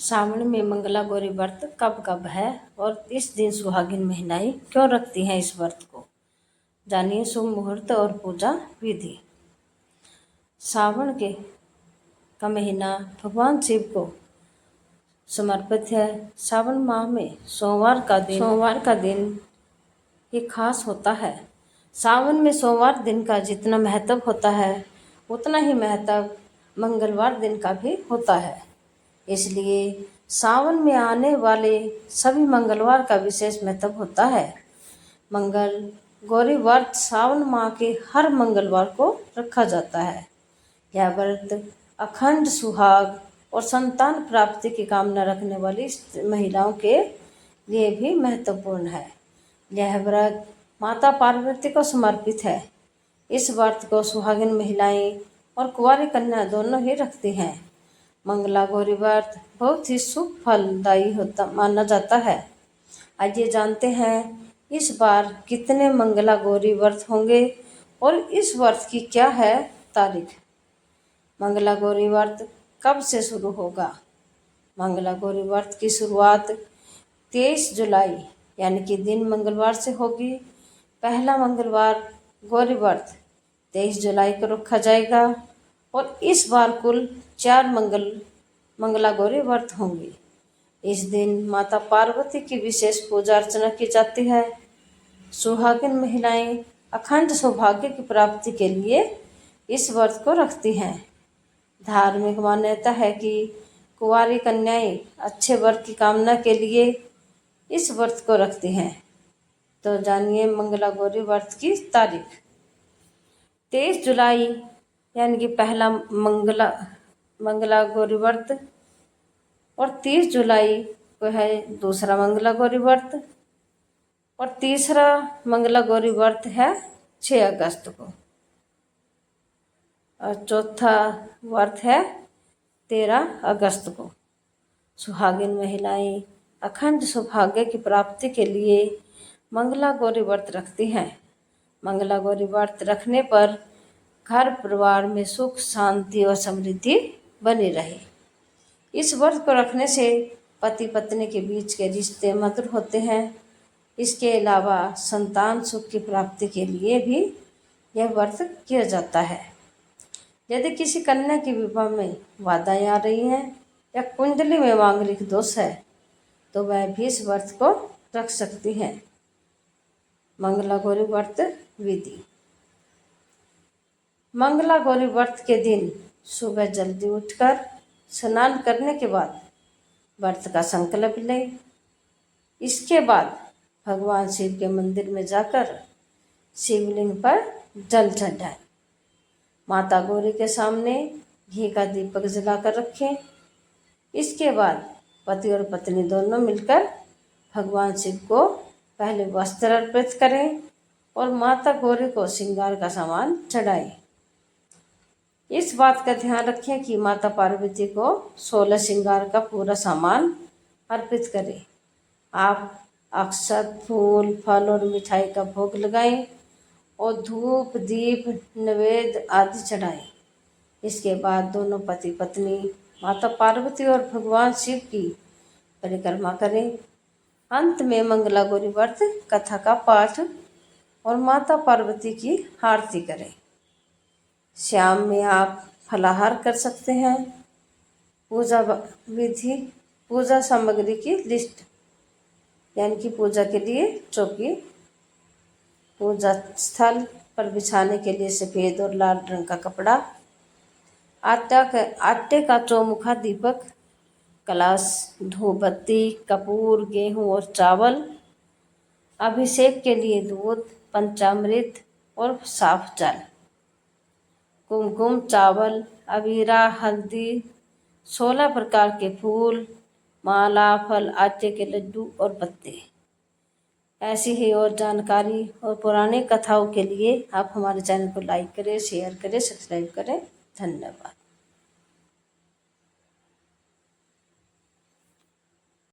सावन में मंगला गौरी व्रत कब कब है और इस दिन सुहागिन महिलाएं क्यों रखती हैं इस व्रत को। जानिए शुभ मुहूर्त और पूजा विधि। सावन का महीना भगवान शिव को समर्पित है। सावन माह में सोमवार का दिन ये खास होता है। सावन में सोमवार दिन का जितना महत्व होता है उतना ही महत्व मंगलवार दिन का भी होता है। इसलिए सावन में आने वाले सभी मंगलवार का विशेष महत्व होता है। मंगल गौरी व्रत सावन माह के हर मंगलवार को रखा जाता है। यह व्रत अखंड सुहाग और संतान प्राप्ति की कामना रखने वाली महिलाओं के लिए भी महत्वपूर्ण है। यह व्रत माता पार्वती को समर्पित है। इस व्रत को सुहागिन महिलाएं और कुंवारी कन्या दोनों ही रखती हैं। मंगला गौरी व्रत बहुत ही शुभ फलदायी माना जाता है। आइए जानते हैं इस बार कितने मंगला गौरी व्रत होंगे और इस व्रत की क्या है तारीख। मंगला गौरी व्रत कब से शुरू होगा। मंगला गौरी व्रत की शुरुआत 23 जुलाई यानी कि दिन मंगलवार से होगी। पहला मंगलवार गौरी व्रत 23 जुलाई को रखा जाएगा और इस बार कुल 4 मंगला गौरी व्रत होंगे। इस दिन माता पार्वती की विशेष पूजा अर्चना की जाती है। सुहागिन महिलाएं अखंड सौभाग्य की प्राप्ति के लिए इस व्रत को रखती हैं। धार्मिक मान्यता है कि कुंवारी कन्याएं अच्छे वर की कामना के लिए इस व्रत को रखती हैं। तो जानिए मंगला गौरी व्रत की तारीख। 23 जुलाई यानी कि पहला मंगला गौरी व्रत और 30 जुलाई को है दूसरा मंगला गौरी व्रत और तीसरा मंगला गौरी व्रत है 6 अगस्त को और चौथा व्रत है 13 अगस्त को। सुहागिन महिलाएं अखंड सौभाग्य की प्राप्ति के लिए मंगला गौरी व्रत रखती हैं। मंगला गौरी व्रत रखने पर घर परिवार में सुख शांति और समृद्धि बनी रहे। इस व्रत को रखने से पति पत्नी के बीच के रिश्ते मधुर होते हैं। इसके अलावा संतान सुख की प्राप्ति के लिए भी यह व्रत किया जाता है। यदि किसी कन्या की विवाह में बाधाएं आ रही हैं या कुंडली में मांगलिक दोष है तो वह भी इस व्रत को रख सकती हैं। मंगला गौरी व्रत विधि। मंगला गौरी व्रत के दिन सुबह जल्दी उठकर स्नान करने के बाद व्रत का संकल्प लें। इसके बाद भगवान शिव के मंदिर में जाकर शिवलिंग पर जल चढ़ाएं। माता गौरी के सामने घी का दीपक जलाकर रखें। इसके बाद पति और पत्नी दोनों मिलकर भगवान शिव को पहले वस्त्र अर्पित करें और माता गौरी को श्रृंगार का सामान चढ़ाएं। इस बात का ध्यान रखें कि माता पार्वती को 16 श्रृंगार का पूरा सामान अर्पित करें। आप अक्षत फूल फल और मिठाई का भोग लगाएं और धूप दीप नैवेद्य आदि चढ़ाएं। इसके बाद दोनों पति पत्नी माता पार्वती और भगवान शिव की परिक्रमा करें। अंत में मंगला गौरी व्रत कथा का पाठ और माता पार्वती की आरती करें। शाम में आप फलाहार कर सकते हैं। पूजा विधि। पूजा सामग्री की लिस्ट यानी कि पूजा के लिए चौकी, पूजा स्थल पर बिछाने के लिए सफ़ेद और लाल रंग का कपड़ा, आटे का चौमुखा दीपक, कलश, धूप बत्ती, कपूर, गेहूं और चावल, अभिषेक के लिए दूध, पंचामृत और साफ जल, कुमकुम, चावल, अबीरा, हल्दी, 16 प्रकार के फूल, माला, फल, आटे के लड्डू और पत्ते। ऐसी ही और जानकारी और पुरानी कथाओं के लिए आप हमारे चैनल को लाइक करें, शेयर करें, सब्सक्राइब करें। धन्यवाद।